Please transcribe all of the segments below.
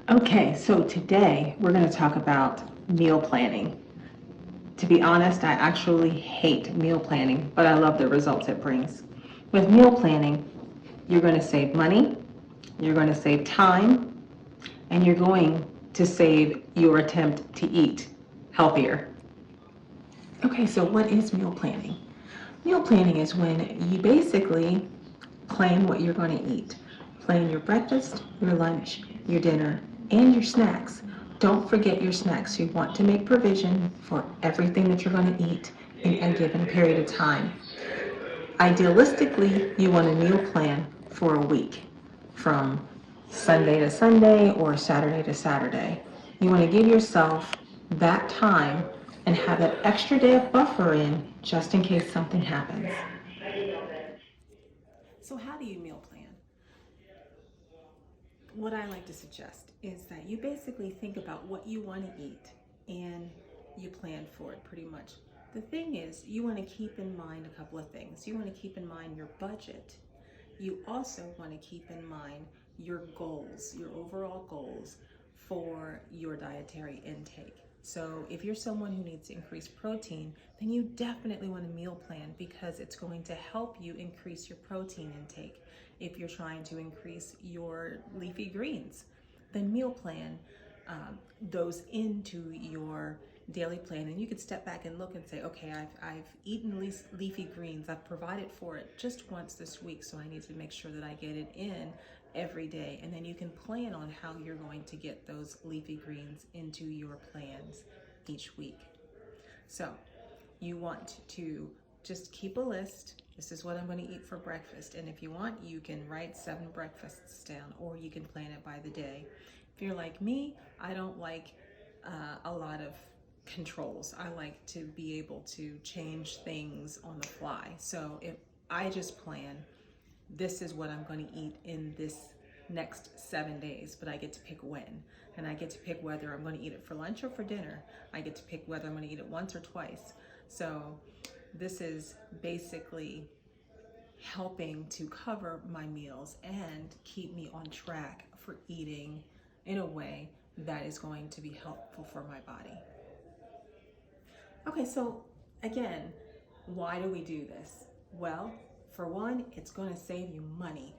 Okay, so today we're going to talk about meal planning. To be honest, I actually hate meal planning, but I love the results it brings. With meal planning, you're going to save money, you're going to save time, and you're going to save your attempt to eat healthier. Okay, so what is meal planning? Meal planning is when you basically plan what you're going to eat. Plan your breakfast, your lunch, your dinner, and your snacks. Don't forget your snacks. You want to make provision for everything that you're going to eat in a given period of time. Idealistically, you want a meal plan for a week from Sunday to Sunday or Saturday to Saturday. You want to give yourself that time and have that extra day of buffer in just in case something happens. So how do you meal plan? What I like to suggest is that you basically think about what you want to eat and you plan for it pretty much. The thing is, you want to keep in mind a couple of things. You want to keep in mind your budget. You also want to keep in mind your goals, your overall goals for your dietary intake. So if you're someone who needs to increase protein, then you definitely want a meal plan because it's going to help you increase your protein intake. If you're trying to increase your leafy greens, then meal plan those into your daily plan, and you could step back and look and say, okay, I've eaten leafy greens, I've provided for it just once this week, so I need to make sure that I get it in every day. And then you can plan on how you're going to get those leafy greens into your plans each week. So you want to just keep a list. This is what I'm going to eat for breakfast. And if you want, you can write 7 breakfasts down, or you can plan it by the day. If you're like me, I don't like a lot of controls. I like to be able to change things on the fly. So if I just plan, this is what I'm going to eat in this next 7 days, but I get to pick when. And I get to pick whether I'm going to eat it for lunch or for dinner. I get to pick whether I'm going to eat it once or twice. So this is basically helping to cover my meals and keep me on track for eating in a way that is going to be helpful for my body. Okay, so again, why do we do this? Well, for one, it's going to save you money.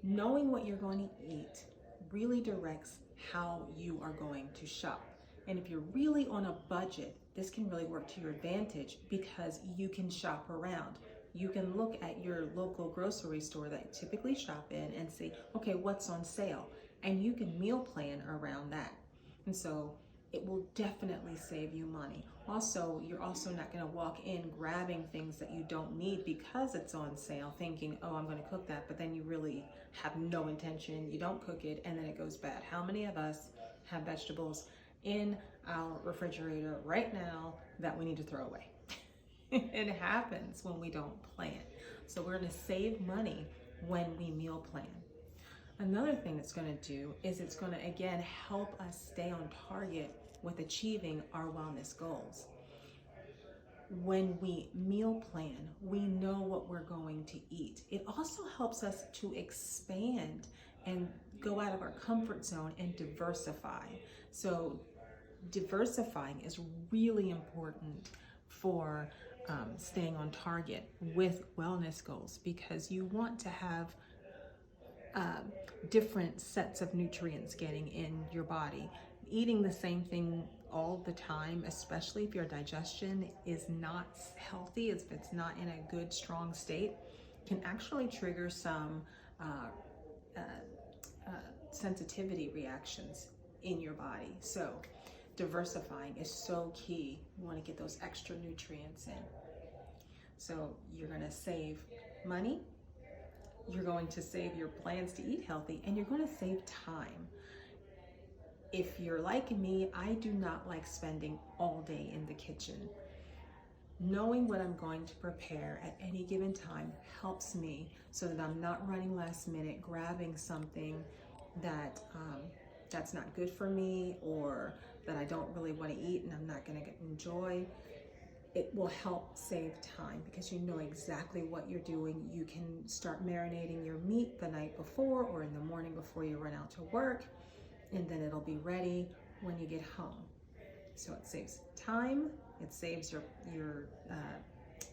Knowing what you're going to eat really directs how you are going to shop. And if you're really on a budget, this can really work to your advantage because you can shop around. You can look at your local grocery store that you typically shop in and see, okay, what's on sale? And you can meal plan around that. And so it will definitely save you money. Also, you're also not going to walk in grabbing things that you don't need because it's on sale, thinking, oh, I'm going to cook that, but then you really have no intention, you don't cook it, and then it goes bad. How many of us have vegetables in our refrigerator right now that we need to throw away? It happens when we don't plan. So we're going to save money when we meal plan. Another thing it's going to do is it's going to, again, help us stay on target with achieving our wellness goals. When we meal plan, we know what we're going to eat. It also helps us to expand and go out of our comfort zone and diversify. So diversifying is really important for staying on target with wellness goals, because you want to have different sets of nutrients getting in your body. Eating the same thing all the time, especially if your digestion is not healthy, if it's not in a good, strong state, can actually trigger some sensitivity reactions in your body. So diversifying is so key. You want to get those extra nutrients in. So you're going to save money, you're going to save your plans to eat healthy, and you're going to save time. If you're like me, I do not like spending all day in the kitchen. Knowing what I'm going to prepare at any given time helps me so that I'm not running last minute, grabbing something that that's not good for me, or that I don't really want to eat and I'm not going to enjoy. It will help save time because you know exactly what you're doing. You can start marinating your meat the night before or in the morning before you run out to work. and then it'll be ready when you get home. So it saves time, it saves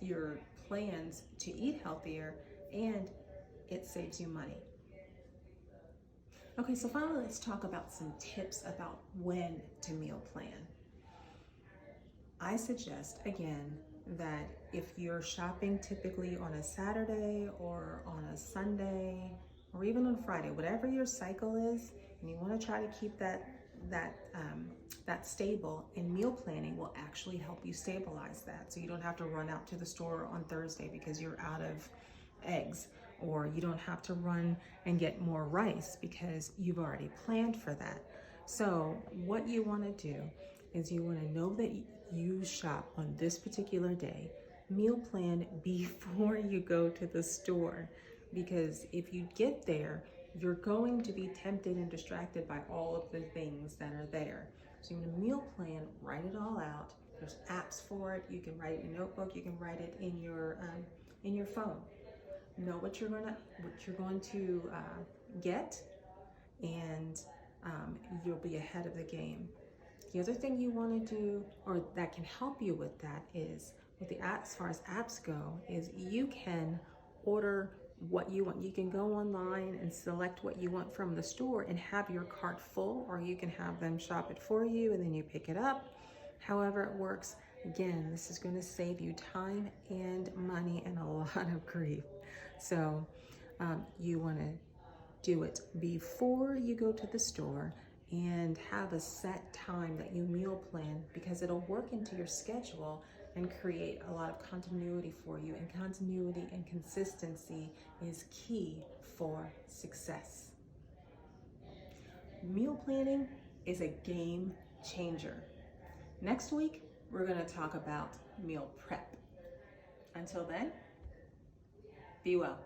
your plans to eat healthier, and it saves you money. Okay, so finally let's talk about some tips about when to meal plan. I suggest, again, that if you're shopping typically on a Saturday or on a Sunday or even on Friday, whatever your cycle is, and you want to try to keep that stable, and meal planning will actually help you stabilize that. So you don't have to run out to the store on Thursday because you're out of eggs, or you don't have to run and get more rice because you've already planned for that. So what you want to do is you want to know that you shop on this particular day, meal plan before you go to the store, because if you get there, you're going to be tempted and distracted by all of the things that are there. So you want to meal plan, write it all out. There's apps for it. You can write it in a notebook. You can write it in your phone. Know what you're going to get, and you'll be ahead of the game. The other thing you want to do, or that can help you with that, is with the apps, as far as apps go, is you can order what you want. You can go online and select what you want from the store and have your cart full, or you can have them shop it for you and then you pick it up. However it works, again, this is going to save you time and money and a lot of grief. So you want to do it before you go to the store and have a set time that you meal plan, because it'll work into your schedule and create a lot of continuity for you. And continuity and consistency is key for success. Meal planning is a game changer. Next week, we're going to talk about meal prep. Until then, be well.